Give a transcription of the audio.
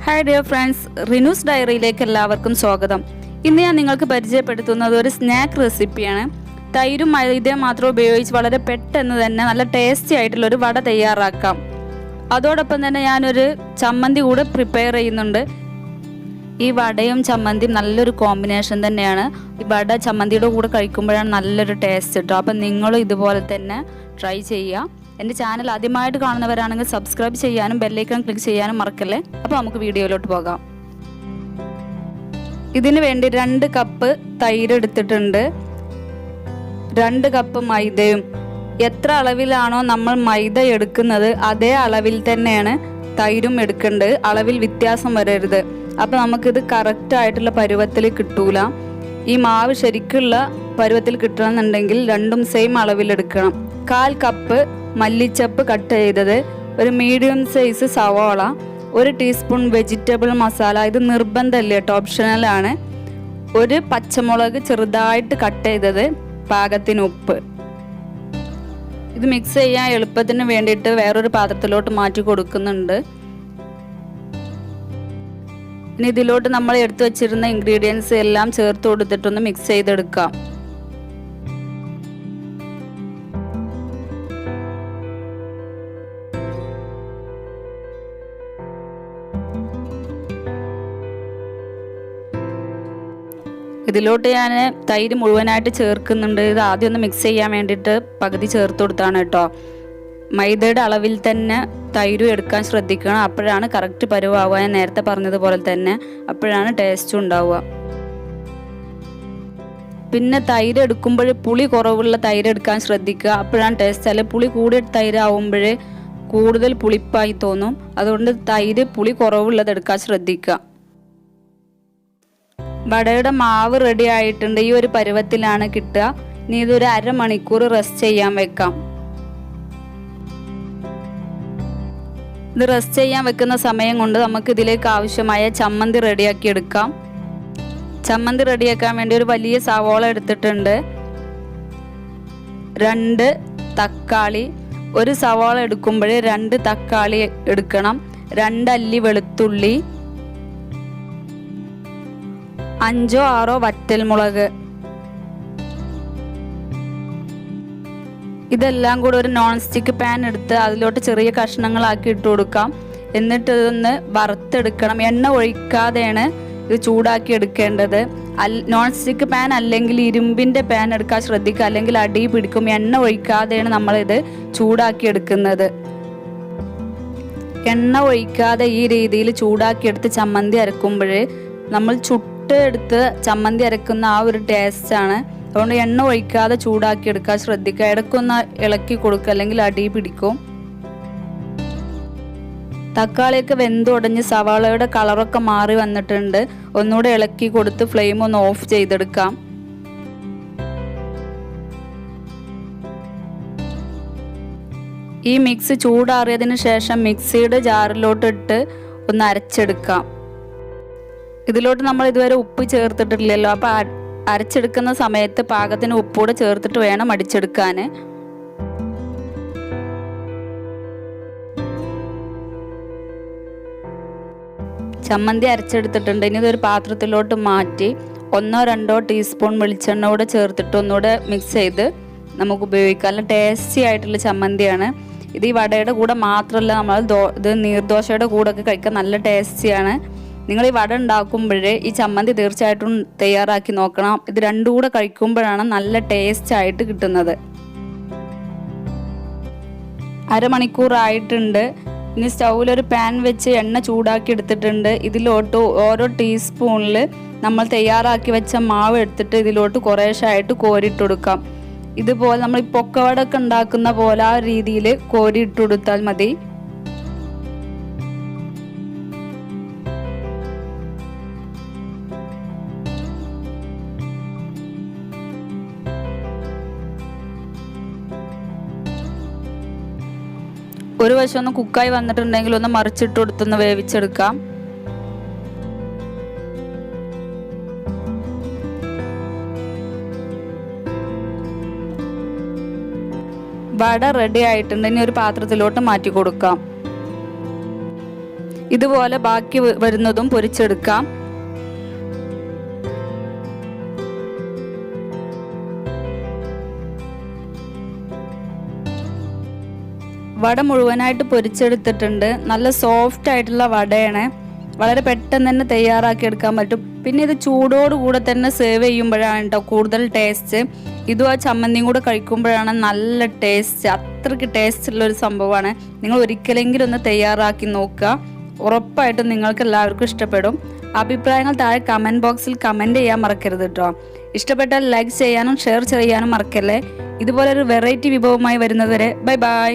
Hi dear friends, Rinoos ഡയറിയിലേക്ക് എല്ലാവർക്കും സ്വാഗതം. ഇന്ന് ഞാൻ നിങ്ങൾക്ക് പരിചയപ്പെടുത്തുന്നത് ഒരു സ്നാക്ക് റെസിപ്പിയാണ്. തൈരും മൈദയും മാത്രം ഉപയോഗിച്ച് വളരെ പെട്ടെന്ന് തന്നെ നല്ല ടേസ്റ്റി ആയിട്ടുള്ള ഒരു വട തയ്യാറാക്കാം. അതോടൊപ്പം തന്നെ ഞാനൊരു ചമ്മന്തി കൂടെ പ്രിപ്പയർ ചെയ്യുന്നുണ്ട്. ഈ വടയും ചമ്മന്തിയും നല്ലൊരു കോമ്പിനേഷൻ തന്നെയാണ്. ഈ വട ചമ്മന്തിയുടെ കൂടെ കഴിക്കുമ്പോഴാണ് നല്ലൊരു ടേസ്റ്റ് കിട്ടുക. അപ്പം നിങ്ങളും ഇതുപോലെ തന്നെ ട്രൈ ചെയ്യുക. എൻ്റെ ചാനൽ ആദ്യമായിട്ട് കാണുന്നവരാണെങ്കിൽ സബ്സ്ക്രൈബ് ചെയ്യാനും ബെല്ലൈക്കൺ ക്ലിക്ക് ചെയ്യാനും മറക്കല്ലേ. അപ്പോൾ നമുക്ക് വീഡിയോയിലോട്ട് പോകാം. ഇതിന് വേണ്ടി 2 കപ്പ് തൈര് എടുത്തിട്ടുണ്ട്, 2 കപ്പ് മൈദയും. എത്ര അളവിലാണോ നമ്മൾ മൈദ എടുക്കുന്നത് അതേ അളവിൽ തന്നെയാണ് തൈരും എടുക്കേണ്ടത്. അളവിൽ വ്യത്യാസം വരരുത്. അപ്പോൾ നമുക്കിത് കറക്റ്റായിട്ടുള്ള പരുവത്തിൽ കിട്ടൂല. ഈ മാവ് ശരിക്കുള്ള പരുവത്തിൽ കിട്ടണമെന്നുണ്ടെങ്കിൽ രണ്ടും സെയിം അളവിൽ എടുക്കണം. 1/4 കപ്പ് മല്ലിച്ചപ്പ് കട്ട് ചെയ്തത്, ഒരു മീഡിയം സൈസ് സവാള, 1 ടീസ്പൂൺ വെജിറ്റബിൾ മസാല. ഇത് നിർബന്ധമല്ല കേട്ടോ, ഓപ്ഷണലാണ്. 1 പച്ചമുളക് ചെറുതായിട്ട് കട്ട് ചെയ്തത്, പാകത്തിന് ഉപ്പ്. ഇത് മിക്സ് ചെയ്യാൻ എളുപ്പത്തിന് വേണ്ടിയിട്ട് വേറൊരു പാത്രത്തിലോട്ട് മാറ്റി കൊടുക്കുന്നുണ്ട്. ഇനി ഇതിലോട്ട് നമ്മൾ എടുത്തു വച്ചിരുന്ന ഇൻഗ്രീഡിയൻസ് എല്ലാം ചേർത്ത് കൊടുത്തിട്ടൊന്ന് മിക്സ് ചെയ്തെടുക്കാം. ഇതിലോട്ട് ഞാൻ തൈര് മുഴുവനായിട്ട് ചേർക്കുന്നുണ്ട്. ഇത് ആദ്യം ഒന്ന് മിക്സ് ചെയ്യാൻ വേണ്ടിയിട്ട് പകുതി ചേർത്ത് കൊടുത്താണ് കേട്ടോ. മൈദയുടെ അളവിൽ തന്നെ തൈരും എടുക്കാൻ ശ്രദ്ധിക്കണം. അപ്പോഴാണ് കറക്റ്റ് പരുവാവുക. ഞാൻ നേരത്തെ പറഞ്ഞതുപോലെ തന്നെ അപ്പോഴാണ് ടേസ്റ്റും ഉണ്ടാവുക. പിന്നെ തൈര് എടുക്കുമ്പോൾ പുളി കുറവുള്ള തൈര് എടുക്കാൻ ശ്രദ്ധിക്കുക. അപ്പോഴാണ് ടേസ്റ്റ്. അല്ലെങ്കിൽ പുളി കൂടിയ തൈര് ആവുമ്പോൾ കൂടുതൽ പുളിപ്പായി തോന്നും. അതുകൊണ്ട് തൈര് പുളി കുറവുള്ളത് എടുക്കാൻ ശ്രദ്ധിക്കുക. വടയുടെ മാവ് റെഡി ആയിട്ടുണ്ട്. ഈ ഒരു പരുവത്തിലാണ് കിട്ടുക. ഇനി ഇതൊരു അരമണിക്കൂർ റെസ്റ്റ് ചെയ്യാൻ വെക്കാം. ഇത് റെസ്റ്റ് ചെയ്യാൻ വെക്കുന്ന സമയം കൊണ്ട് നമുക്ക് ഇതിലേക്ക് ആവശ്യമായ ചമ്മന്തി റെഡിയാക്കി എടുക്കാം. ചമ്മന്തി റെഡിയാക്കാൻ വേണ്ടി ഒരു വലിയ സവാള എടുത്തിട്ടുണ്ട്, 2 തക്കാളി. ഒരു സവാള എടുക്കുമ്പോൾ 2 തക്കാളി എടുക്കണം, 2 അല്ലി വെളുത്തുള്ളി, 5 or 6 വറ്റൽമുളക്. ഇതെല്ലാം കൂടെ ഒരു നോൺ സ്റ്റിക്ക് പാൻ എടുത്ത് അതിലോട്ട് ചെറിയ കഷ്ണങ്ങളാക്കി ഇട്ട് കൊടുക്കാം. എന്നിട്ട് ഇതൊന്ന് വറുത്തെടുക്കണം. എണ്ണ ഒഴിക്കാതെയാണ് ഇത് ചൂടാക്കി എടുക്കേണ്ടത്. നോൺ സ്റ്റിക്ക് പാൻ അല്ലെങ്കിൽ ഇരുമ്പിൻ്റെ പാൻ എടുക്കാൻ ശ്രദ്ധിക്കുക, അല്ലെങ്കിൽ അടി പിടിക്കും. എണ്ണ ഒഴിക്കാതെയാണ് നമ്മളിത് ചൂടാക്കി എടുക്കുന്നത്. എണ്ണ ഒഴിക്കാതെ ഈ രീതിയിൽ ചൂടാക്കിയെടുത്ത് ചമ്മന്തി അരക്കുമ്പോൾ നമ്മൾ എടുത്ത് ചമ്മന്തി അരക്കുന്ന ആ ഒരു ടേസ്റ്റാണ്. അതുകൊണ്ട് എണ്ണ ഒഴിക്കാതെ ചൂടാക്കി എടുക്കാൻ ശ്രദ്ധിക്കുക. ഇടയ്ക്കൊന്ന് ഇളക്കി കൊടുക്കുക, അല്ലെങ്കിൽ അടി പിടിക്കും. തക്കാളിയൊക്കെ വെന്തുടഞ്ഞ് സവാളയുടെ കളറൊക്കെ മാറി വന്നിട്ടുണ്ട്. ഒന്നുകൂടെ ഇളക്കി കൊടുത്ത് ഫ്ലെയിം ഒന്ന് ഓഫ് ചെയ്തെടുക്കാം. ഈ മിക്സ് ചൂടാറിയതിന് ശേഷം മിക്സിയുടെ ജാറിലോട്ട് ഇട്ട് ഒന്ന് അരച്ചെടുക്കാം. ഇതിലോട്ട് നമ്മൾ ഇതുവരെ ഉപ്പ് ചേർത്തിട്ടില്ലല്ലോ. അപ്പോൾ അരച്ചെടുക്കുന്ന സമയത്ത് പാകത്തിന് ഉപ്പൂടെ ചേർത്തിട്ട് വേണം അടിച്ചെടുക്കാൻ. ചമ്മന്തി അരച്ചെടുത്തിട്ടുണ്ട്. ഇനി ഇതൊരു പാത്രത്തിലോട്ട് മാറ്റി 1-2 ടീസ്പൂൺ വെളിച്ചെണ്ണ കൂടെ ചേർത്തിട്ട് ഒന്നുകൂടെ മിക്സ് ചെയ്ത് നമുക്ക് ഉപയോഗിക്കാം. നല്ല ടേസ്റ്റി ആയിട്ടുള്ള ചമ്മന്തിയാണ് ഇത്. ഈ വടയുടെ കൂടെ മാത്രമല്ല, നമ്മൾ ഇത് നീർദോശയുടെ കൂടെ ഒക്കെ കഴിക്കാൻ നല്ല ടേസ്റ്റിയാണ്. നിങ്ങൾ ഈ വട ഉണ്ടാക്കുമ്പോഴേ ഈ ചമ്മന്തി തീർച്ചയായിട്ടും തയ്യാറാക്കി നോക്കണം. ഇത് രണ്ടും കൂടെ കഴിക്കുമ്പോഴാണ് നല്ല ടേസ്റ്റ് ആയിട്ട് കിട്ടുന്നത്. അരമണിക്കൂറായിട്ടുണ്ട്. ഇനി സ്റ്റൗവിലൊരു പാൻ വെച്ച് എണ്ണ ചൂടാക്കി എടുത്തിട്ടുണ്ട്. ഇതിലോട്ട് ഓരോ ടീസ്പൂണിൽ നമ്മൾ തയ്യാറാക്കി വെച്ച മാവ് എടുത്തിട്ട് ഇതിലോട്ട് കുറേശ്ശായിട്ട് കോരിയിട്ട് കൊടുക്കാം. ഇതുപോലെ നമ്മൾ ഈ പൊക്കവടൊക്കെ ഉണ്ടാക്കുന്ന പോലെ ആ രീതിയിൽ കോരിയിട്ട് കൊടുത്താൽ മതി. ഒരു വശം ഒന്ന് കുക്കായി വന്നിട്ടുണ്ടെങ്കിൽ ഒന്ന് മറിച്ചിട്ട് കൊടുത്തൊന്ന് വേവിച്ചെടുക്കാം. വട റെഡി ആയിട്ടുണ്ട്. ഇനി ഒരു പാത്രത്തിലോട്ട് മാറ്റി കൊടുക്കാം. ഇതുപോലെ ബാക്കി വരുന്നതും പൊരിച്ചെടുക്കാം. വട മുഴുവനായിട്ട് പൊരിച്ചെടുത്തിട്ടുണ്ട്. നല്ല സോഫ്റ്റ് ആയിട്ടുള്ള വടയാണ്. വളരെ പെട്ടെന്ന് തന്നെ തയ്യാറാക്കി എടുക്കാൻ പറ്റും. പിന്നെ ഇത് ചൂടോടുകൂടെ തന്നെ സെർവ് ചെയ്യുമ്പോഴാണ് കേട്ടോ കൂടുതൽ ടേസ്റ്റ്. ഇതും ആ ചമ്മന്തിയും കൂടെ കഴിക്കുമ്പോഴാണ് നല്ല ടേസ്റ്റ്. അത്രയ്ക്ക് ടേസ്റ്റ് ഉള്ളൊരു സംഭവമാണ്. നിങ്ങൾ ഒരിക്കലെങ്കിലും ഒന്ന് തയ്യാറാക്കി നോക്കുക. ഉറപ്പായിട്ടും നിങ്ങൾക്ക് എല്ലാവർക്കും ഇഷ്ടപ്പെടും. അഭിപ്രായങ്ങൾ താഴെ കമൻറ്റ് ബോക്സിൽ കമൻറ്റ് ചെയ്യാൻ മറക്കരുത് കേട്ടോ. ഇഷ്ടപ്പെട്ടാൽ ലൈക്ക് ചെയ്യാനും ഷെയർ ചെയ്യാനും മറക്കല്ലേ. ഇതുപോലൊരു വെറൈറ്റി വിഭവമായി വരുന്നതുവരെ ബൈ ബൈ.